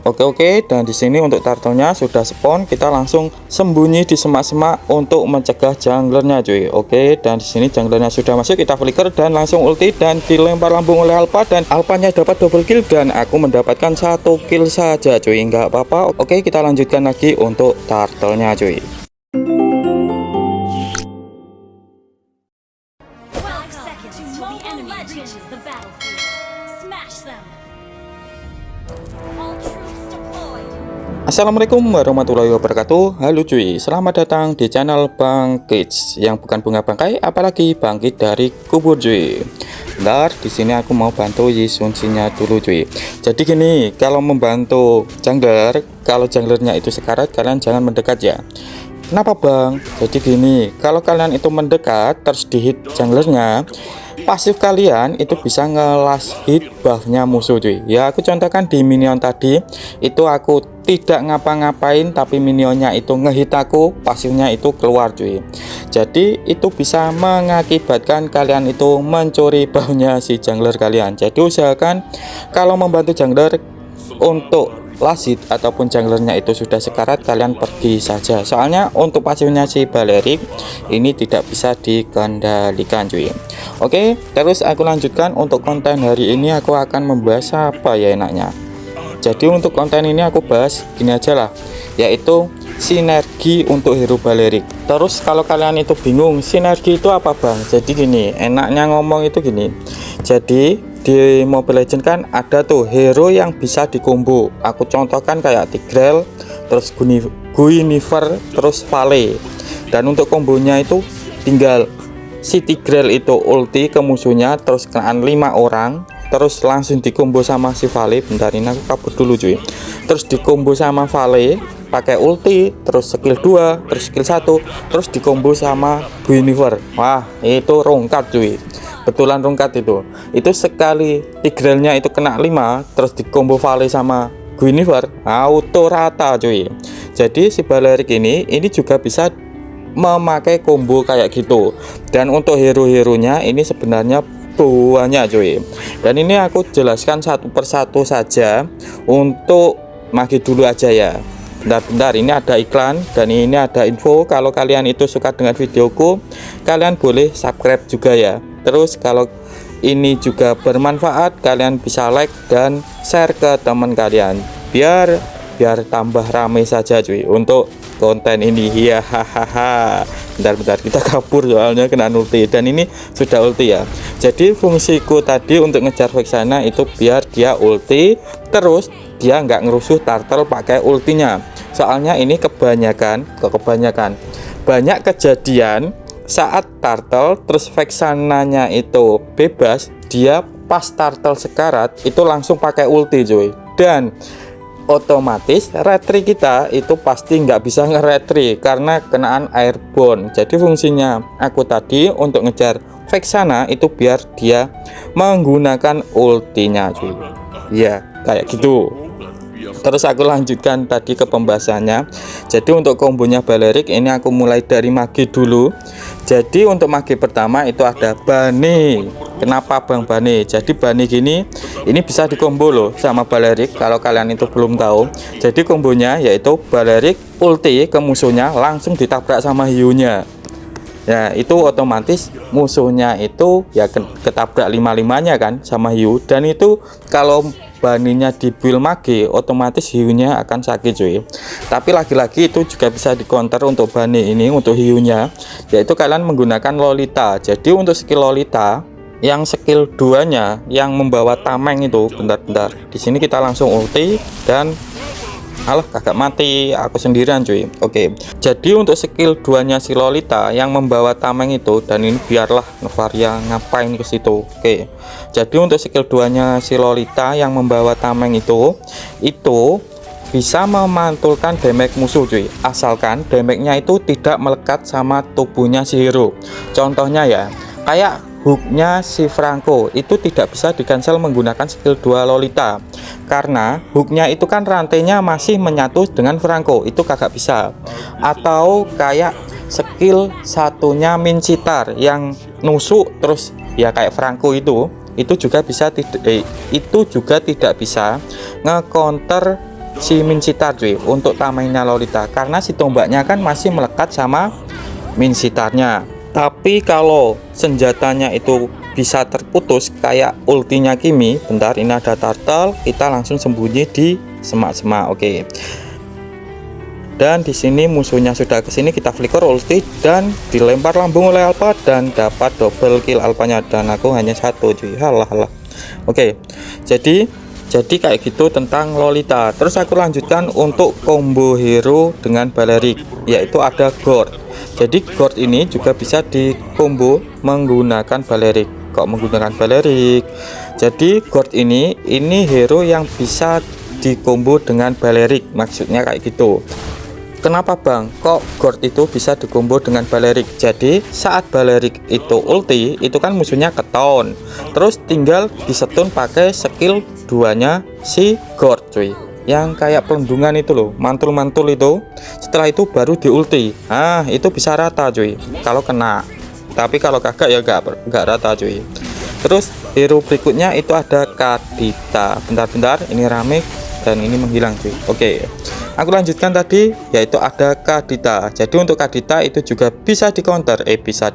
Oke, dan di sini untuk turtle-nya sudah spawn, kita langsung sembunyi di semak-semak untuk mencegah junglernya cuy. Oke, dan di sini junglernya sudah masuk, kita flicker dan langsung ulti dan dilempar lambung oleh Alpha, dan Alphanya dapat double kill dan aku mendapatkan 1 kill saja cuy, nggak apa-apa. Oke, kita lanjutkan lagi untuk turtle-nya cuy. Assalamualaikum warahmatullahi wabarakatuh. Halo cuy, selamat datang di channel Bang Kids yang bukan bunga bangkai, apalagi bangkit dari kubur cuy. Bentar, di sini aku mau bantu Yisunsinya dulu cuy. Jadi gini, kalau membantu jungler, kalau junglernya itu sekarat, kalian jangan mendekat ya. Kenapa bang? Jadi gini, kalau kalian itu mendekat terus dihit junglernya, pasif kalian itu bisa ngelas hit buffnya musuh cuy. Ya aku contohkan di minion tadi, itu aku tidak ngapa-ngapain tapi minionnya itu ngehit aku, pasifnya itu keluar cuy. Jadi itu bisa mengakibatkan kalian itu mencuri buffnya si jungler kalian. Jadi usahakan kalau membantu jungler untuk lasit ataupun junglernya itu sudah sekarat, kalian pergi saja, soalnya untuk pasifnya si Balerik ini tidak bisa dikendalikan cuy. Oke, terus aku lanjutkan untuk konten hari ini. Aku akan membahas apa ya enaknya. Jadi untuk konten ini aku bahas gini aja lah, yaitu sinergi untuk hero Balerik. Terus kalau kalian itu bingung sinergi itu apa bang, jadi gini, enaknya ngomong itu gini. Jadi di Mobile Legends kan ada tuh hero yang bisa dikombo. Aku contohkan kayak Tigreal, terus Guinevere, terus Vale. Dan untuk kombonya itu tinggal si Tigreal itu ulti ke musuhnya, terus kenaan 5 orang, terus langsung dikombo sama si Vale. Bentar, ini aku kabur dulu cuy. Terus dikombo sama Vale pakai ulti, terus skill 2, terus skill 1, terus dikombo sama Guinevere. Wah, itu rongkat cuy. Betulan rungkat itu sekali Tigrealnya itu kena 5, terus di combo Vale sama Guinevere, auto rata cuy. Jadi si Balerik ini juga bisa memakai combo kayak gitu. Dan untuk hero-heronya ini sebenarnya banyak cuy, dan ini aku jelaskan satu persatu saja. Untuk magi dulu aja ya. Bentar, ini ada iklan dan ini ada info. Kalau kalian itu suka dengan videoku, kalian boleh subscribe juga ya. Terus kalau ini juga bermanfaat, kalian bisa like dan share ke teman kalian, biar tambah rame saja cuy untuk konten ini ya. Hahaha. Bentar, kita kabur soalnya kena ulti, dan ini sudah ulti ya. Jadi fungsiku tadi untuk ngejar Vexana itu biar dia ulti, terus dia nggak ngerusuh turtle pakai ultinya. Soalnya ini kebanyakan banyak kejadian saat turtle terus Vexananya itu bebas, dia pas turtle sekarat itu langsung pakai ulti cuy, dan otomatis retry kita itu pasti nggak bisa nge-retry karena kenaan airborne. Jadi fungsinya aku tadi untuk ngejar Vexana itu biar dia menggunakan ultinya cuy ya, kayak gitu. Terus aku lanjutkan tadi ke pembahasannya. Jadi untuk kombonya Balerik ini aku mulai dari magi dulu. Jadi untuk magi pertama itu ada Bunny. Kenapa bang Bunny? Jadi Bunny gini, ini bisa dikombo loh sama Balerik kalau kalian itu belum tahu. Jadi kombonya yaitu Balerik ulti ke musuhnya, langsung ditabrak sama hiunya. Ya itu otomatis musuhnya itu ya ketabrak 5-5-nya kan sama hiu. Dan itu kalau Bunny-nya di build magi, otomatis hiunya akan sakit cuy. Tapi lagi-lagi itu juga bisa di counter untuk Bunny ini, untuk hiunya, yaitu kalian menggunakan Lolita. Jadi untuk skill Lolita yang skill 2-nya yang membawa tameng itu, bentar, di sini kita langsung ulti dan alah kagak mati, aku sendirian cuy. Oke, jadi untuk skill 2-nya si Lolita yang membawa tameng itu, dan ini biarlah Novaria ngapain ke situ. Oke, jadi untuk skill 2-nya si Lolita yang membawa tameng itu bisa memantulkan damage musuh cuy, asalkan damage-nya itu tidak melekat sama tubuhnya si hero. Contohnya ya, kayak hooknya si Franco itu tidak bisa di cancel menggunakan skill 2 Lolita, karena hooknya itu kan rantainya masih menyatu dengan Franco, itu kagak bisa. Atau kayak skill satunya Mincitar yang nusuk terus ya kayak Franco itu itu juga tidak bisa nge-counter si Minsitar cuy untuk tamengnya Lolita, karena si tombaknya kan masih melekat sama Minsitarnya. Tapi kalau senjatanya itu bisa terputus kayak ultinya Kimi, bentar, ini ada turtle, kita langsung sembunyi di semak-semak. Oke. Dan di sini musuhnya sudah kesini, kita flicker ulti dan dilempar lambung oleh Alpha dan dapat double kill Alphanya, dan aku hanya satu cuy. Halah. Oke. Jadi kayak gitu tentang Lolita. Terus aku lanjutkan untuk combo hero dengan Balerik, yaitu ada Gord. Jadi Gord ini juga bisa di combo menggunakan Balerik. Kok menggunakan Balerik? Jadi Gord ini hero yang bisa di combo dengan Balerik, maksudnya kayak gitu. Kenapa bang, kok Gord itu bisa dikombo dengan Balerik? Jadi saat Balerik itu ulti, itu kan musuhnya keton, terus tinggal disetun pakai skill 2-nya si Gord cuy, yang kayak pelindungan itu loh, mantul-mantul itu. Setelah itu baru di ulti. Nah itu bisa rata cuy kalau kena, tapi kalau kagak ya gak rata cuy. Terus hero berikutnya itu ada Kadita. Bentar, ini rame dan ini menghilang cuy. Oke, aku lanjutkan tadi, yaitu ada Kadita. Jadi untuk Kadita itu juga bisa di counter, bisa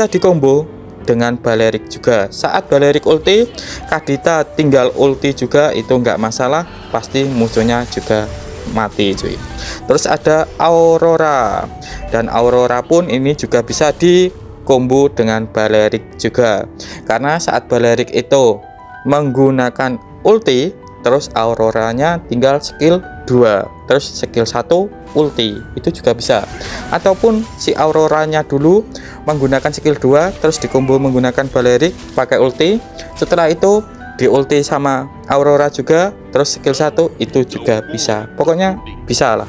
di combo dengan Balerik juga. Saat Balerik ulti, Kadita tinggal ulti juga, itu nggak masalah, pasti musuhnya juga mati cuy. Terus ada Aurora, dan Aurora pun ini juga bisa di combo dengan Balerik juga, karena saat Balerik itu menggunakan ulti, terus Auroranya tinggal skill 2, terus skill 1 ulti, itu juga bisa. Ataupun si Auroranya dulu menggunakan skill 2, terus dikombo menggunakan Balerik pakai ulti, setelah itu di ulti sama Aurora juga, terus skill 1, itu juga bisa. Pokoknya bisa lah.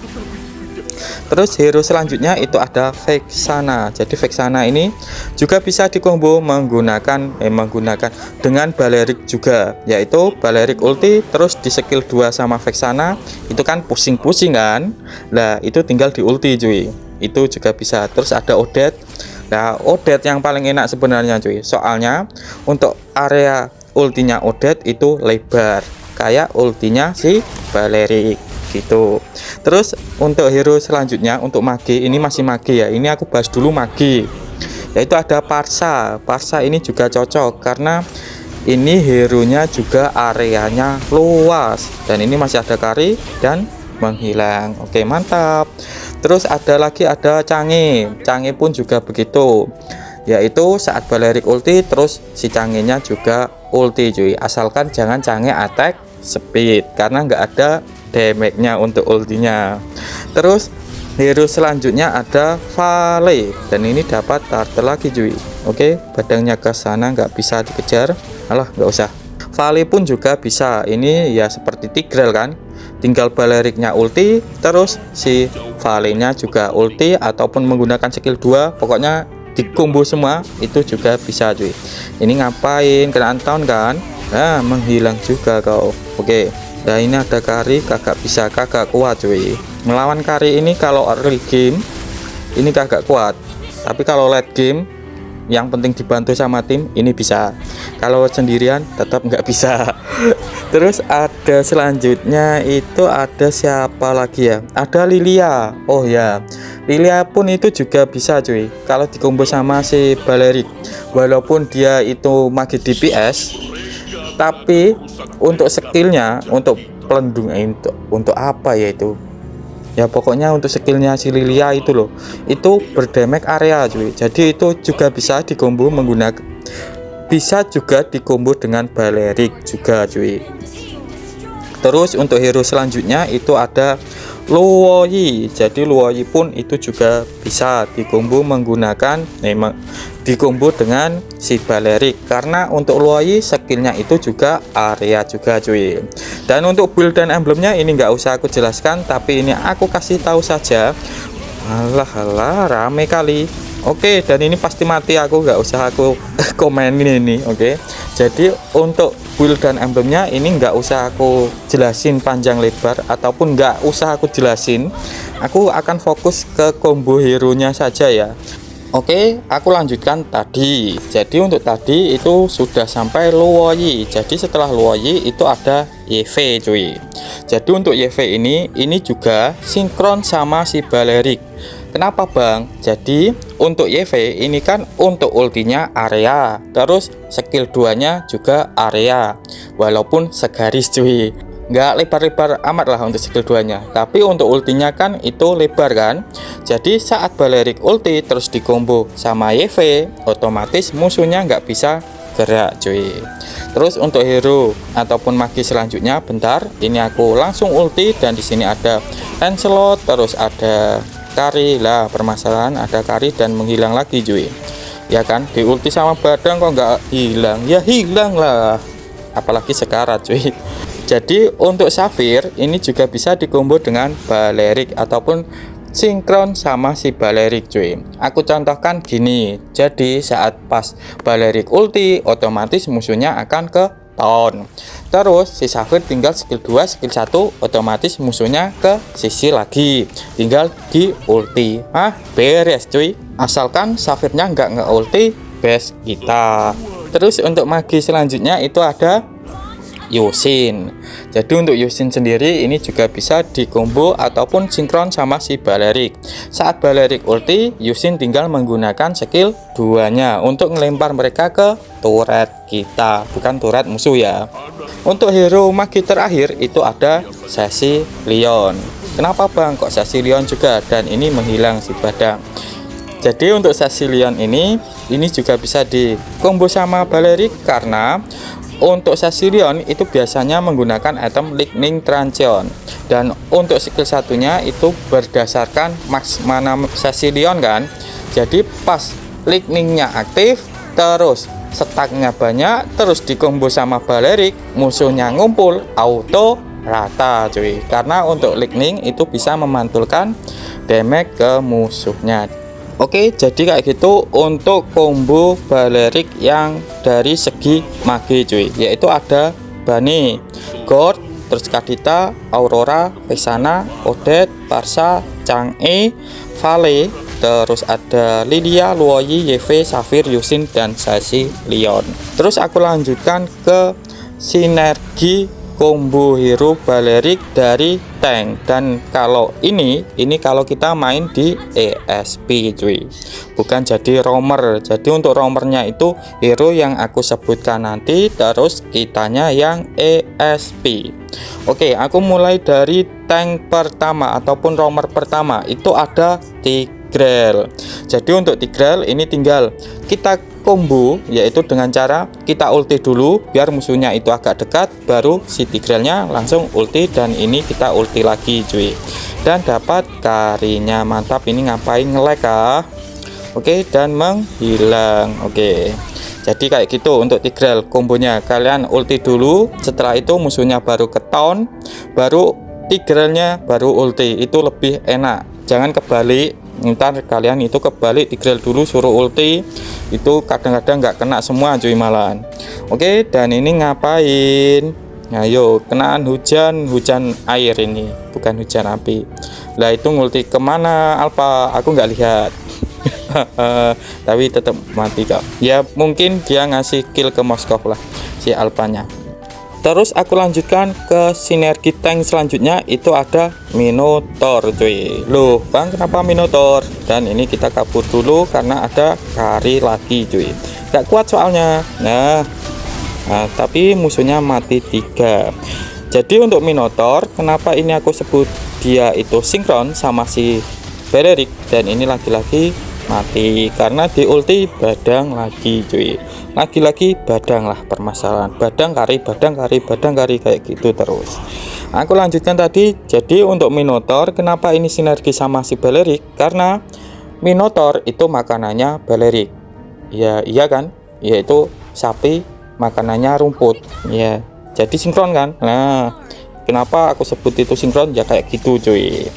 Terus hero selanjutnya itu ada Vexana. Jadi Vexana ini juga bisa dikombo menggunakan dengan Balerik juga, yaitu Balerik ulti terus di skill 2 sama Vexana, itu kan pusing-pusing kan. Nah, itu tinggal di ulti cuy. Itu juga bisa. Terus ada Odette. Nah, Odette yang paling enak sebenarnya cuy. Soalnya untuk area ultinya Odette itu lebar kayak ultinya si Balerik gitu. Terus untuk hero selanjutnya untuk mage, ini masih mage ya, ini aku bahas dulu mage, yaitu ada Parsa. Parsa ini juga cocok karena ini hero nya juga areanya luas, dan ini masih ada kari dan menghilang. Oke, mantap. Terus ada Cange pun juga begitu, yaitu saat Balerik ulti terus si Cange-nya juga ulti cuy, asalkan jangan Cange attack speed karena nggak ada damage-nya untuk ultinya. Terus hero selanjutnya ada Vale, dan ini dapat turtle lagi cuy. Oke, badangnya ke sana nggak bisa dikejar, alah nggak usah. Vale pun juga bisa, ini ya seperti Tigreal kan, tinggal Baleriknya ulti terus si Vale-nya juga ulti ataupun menggunakan skill 2, pokoknya di combo semua itu juga bisa cuy. Ini ngapain, kena anton kan? Nah, menghilang juga kau. Oke. Nah, ini ada kari, kagak kuat cuy. Melawan kari ini kalau early game ini kagak kuat, tapi kalau late game yang penting dibantu sama tim ini bisa. Kalau sendirian tetap nggak bisa. Terus ada selanjutnya itu ada siapa lagi ya, ada Lilia. Oh ya, Lilia pun itu juga bisa cuy kalau dikombo sama si Balerik. Walaupun dia itu mage DPS, tapi untuk skillnya, untuk pelindung, untuk apa ya itu ya, pokoknya untuk skillnya si Lilia itu loh, itu berdamage area cuy. Jadi itu juga bisa dikombo menggunakan, bisa juga dikombo dengan Balerik juga cuy. Terus untuk hero selanjutnya itu ada Luoyi. Jadi Luoyi pun itu juga bisa dikombo menggunakan dikombo dengan si Balerik, karena untuk Luoyi skillnya itu juga area juga cuy. Dan untuk build dan emblemnya ini nggak usah aku jelaskan, tapi ini aku kasih tahu saja. Alah rame kali. Oke, dan ini pasti mati, aku nggak usah aku komenin ini. Oke, jadi untuk build dan emblemnya ini nggak usah aku jelasin panjang lebar, ataupun nggak usah aku jelasin. Aku akan fokus ke combo hero nya saja ya. Oke, aku lanjutkan tadi. Jadi untuk tadi itu sudah sampai Luoyi. Jadi setelah Luoyi itu ada YV cuy. Jadi untuk YV ini juga sinkron sama si Balerik. Kenapa bang? Jadi untuk YV ini kan untuk ultinya area, terus skill 2 nya juga area. Walaupun segaris cuy, nggak lebar-lebar amat lah untuk skill 2 nya, tapi untuk ultinya kan itu lebar kan. Jadi saat Balerik ulti terus dikombo sama YV, otomatis musuhnya nggak bisa gerak cuy. Terus untuk hero ataupun magi selanjutnya, bentar ini aku langsung ulti, dan di sini ada Lancelot, terus ada Kari. Lah permasalahan ada Kari dan menghilang lagi cuy, ya kan. Di ulti sama Badang kok nggak hilang, ya hilang lah, apalagi sekarat cuy. Jadi untuk Safir ini juga bisa dikombo dengan Balerik ataupun sinkron sama si Balerik cuy. Aku contohkan gini. Jadi saat pas Balerik ulti, otomatis musuhnya akan ke taunt. Terus si Safir tinggal skill 2, skill 1, otomatis musuhnya ke sisi lagi, tinggal di ulti. Beres cuy. Asalkan Safirnya nggak nge-ulti, best kita. Terus untuk magi selanjutnya itu ada Yosin. Jadi untuk Yosin sendiri ini juga bisa dikombo ataupun sinkron sama si Balerik. Saat Balerik ulti, Yosin tinggal menggunakan skill 2 nya untuk melempar mereka ke turret kita, bukan turret musuh ya. Untuk hero magi terakhir itu ada Sesi Leon. Kenapa bang kok Sesi Leon juga, dan ini menghilang si Badang. Jadi untuk Sesi Leon ini juga bisa dikombo sama Balerik, karena untuk Sesi Leon itu biasanya menggunakan item Lightning Trancheon, dan untuk skill satunya itu berdasarkan max mana Sesi Leon kan. Jadi pas Lightningnya aktif, terus stacknya banyak, terus dikombo sama Balerik, musuhnya ngumpul, auto rata cuy. Karena untuk Lightning itu bisa memantulkan damage ke musuhnya. Oke, jadi kayak gitu untuk combo Balerik yang dari segi magi cuy, yaitu ada Bani, Gord, terus Kadita, Aurora, Vexana, Odette, Parsa, Chang'e, Vale, terus ada Lilia, Luoyi, YV, Safir, Yosin, dan Sesi Leon. Terus aku lanjutkan ke sinergi combo hero Balerik dari tank. Dan kalau ini kalau kita main di ESP cuy, bukan jadi roamer. Jadi untuk roamernya itu hero yang aku sebutkan nanti, terus kitanya yang ESP. Oke, aku mulai dari tank pertama ataupun roamer pertama, itu ada Tigreal. Jadi untuk Tigreal ini tinggal kita combo, yaitu dengan cara kita ulti dulu biar musuhnya itu agak dekat, baru si Tigrealnya langsung ulti, dan ini kita ulti lagi cuy, dan dapat Karinya. Mantap, ini ngapain nge-lag kah? Oke, dan menghilang. Oke, jadi kayak gitu untuk Tigreal kombonya. Kalian ulti dulu, setelah itu musuhnya baru ke taunt, baru Tigrealnya baru ulti. Itu lebih enak, jangan kebalik. Ntar kalian itu kebalik, Tigreal dulu suruh ulti, itu kadang-kadang nggak kena semua cuy malahan. Oke, dan ini ngapain? Ayo, kenaan hujan air, ini bukan hujan api. Lah itu ngulti kemana Alpha? Aku nggak lihat. Tapi tetap mati kok. Ya mungkin dia ngasih kill ke Moskov lah si Alphanya. Terus aku lanjutkan ke sinergi tank selanjutnya, itu ada Minotaur cuy. Loh bang, kenapa Minotaur? Dan ini kita kabur dulu karena ada Kari lagi cuy, gak kuat soalnya. Nah, tapi musuhnya mati 3. Jadi untuk Minotaur, kenapa ini aku sebut dia itu sinkron sama si Balerik, dan ini lagi-lagi mati karena di ulti Badang lagi cuy. Lagi-lagi Badang lah permasalahan, Badang Kari, Badang Kari, Badang Kari, kayak gitu terus. Aku lanjutkan tadi. Jadi untuk Minotaur, kenapa ini sinergi sama si Balerik? Karena Minotaur itu makanannya Balerik. Ya iya kan, yaitu sapi, makanannya rumput ya, jadi sinkron kan. Nah, kenapa aku sebut itu sinkron? Ya kayak gitu cuy.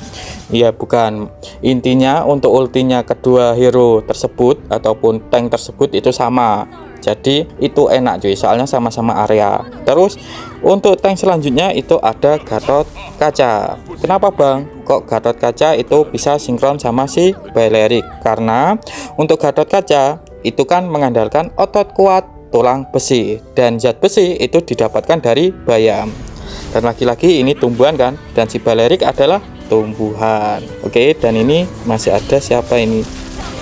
Ya bukan, intinya untuk ultinya kedua hero tersebut ataupun tank tersebut itu sama, jadi itu enak cuy, soalnya sama-sama area. Terus untuk tank selanjutnya itu ada Gatot Kaca. Kenapa bang kok Gatot Kaca itu bisa sinkron sama si Balerik? Karena untuk Gatot Kaca itu kan mengandalkan otot kuat tulang besi, dan zat besi itu didapatkan dari bayam. Dan lagi-lagi ini tumbuhan kan, dan si Balerik adalah tumbuhan. Oke, dan ini masih ada siapa ini?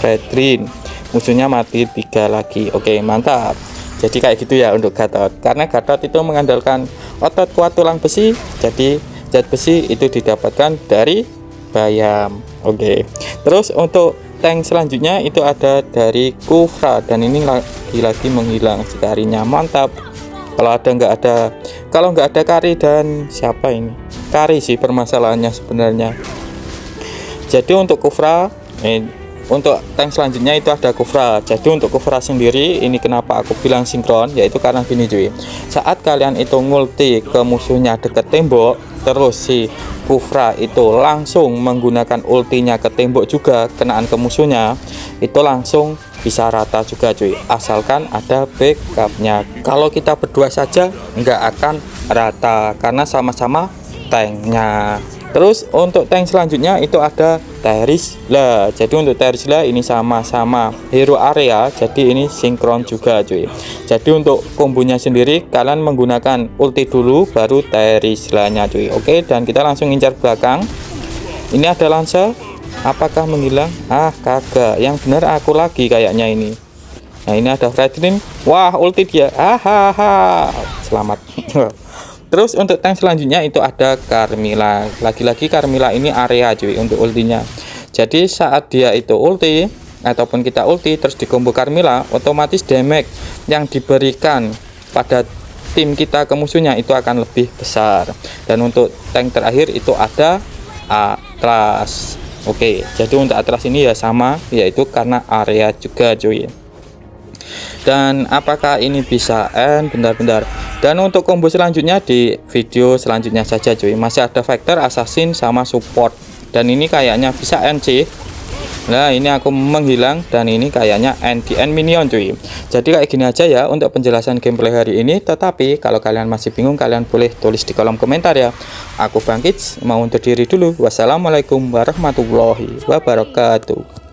Fredrin. Musuhnya mati 3 lagi. Oke, mantap. Jadi kayak gitu ya untuk Gatot. Karena Gatot itu mengandalkan otot kuat tulang besi, jadi zat besi itu didapatkan dari bayam. Oke. Terus untuk tank selanjutnya itu ada dari Kufra, dan ini lagi-lagi menghilang sekarinya. Mantap. Kalau nggak ada Kari dan siapa ini? Kari sih permasalahannya sebenarnya. Jadi untuk Kufra, untuk tank selanjutnya itu ada Kufra. Jadi untuk Kufra sendiri ini kenapa aku bilang sinkron, yaitu karena gini cuy. Saat kalian itu ngulti ke musuhnya deket tembok, terus si Kufra itu langsung menggunakan ultinya ke tembok juga, kenaan ke musuhnya, itu langsung bisa rata juga cuy, asalkan ada backupnya. Kalau kita berdua saja nggak akan rata karena sama-sama tanknya. Terus untuk tank selanjutnya itu ada Terizla. Jadi untuk Terizla ini sama-sama hero area, jadi ini sinkron juga cuy. Jadi untuk kombonya sendiri kalian menggunakan ulti dulu baru Terizla nya cuy. Oke, dan kita langsung incar belakang. Ini ada Lansa, apakah menghilang? Ah kagak, yang benar aku lagi kayaknya ini. Nah ini ada Fredrin, wah ulti dia, hahaha, selamat. Terus untuk tank selanjutnya itu ada Carmilla. Lagi-lagi Carmilla ini area cuy untuk ultinya. Jadi saat dia itu ulti ataupun kita ulti terus dikombo Carmilla, otomatis damage yang diberikan pada tim kita ke musuhnya itu akan lebih besar. Dan untuk tank terakhir itu ada Atlas. Oke, jadi untuk Atlas ini ya sama, yaitu karena area juga cuy. Dan apakah ini bisa end? Bentar-bentar. Dan untuk combo selanjutnya di video selanjutnya saja cuy. Masih ada Vector, Assassin sama support. Dan ini kayaknya bisa end sih. Nah ini aku menghilang, dan ini kayaknya end di end minion cuy. Jadi kayak gini aja ya untuk penjelasan gameplay hari ini. Tetapi kalau kalian masih bingung, kalian boleh tulis di kolom komentar ya. Aku Bang Kids mau undur diri dulu. Wassalamualaikum warahmatullahi wabarakatuh.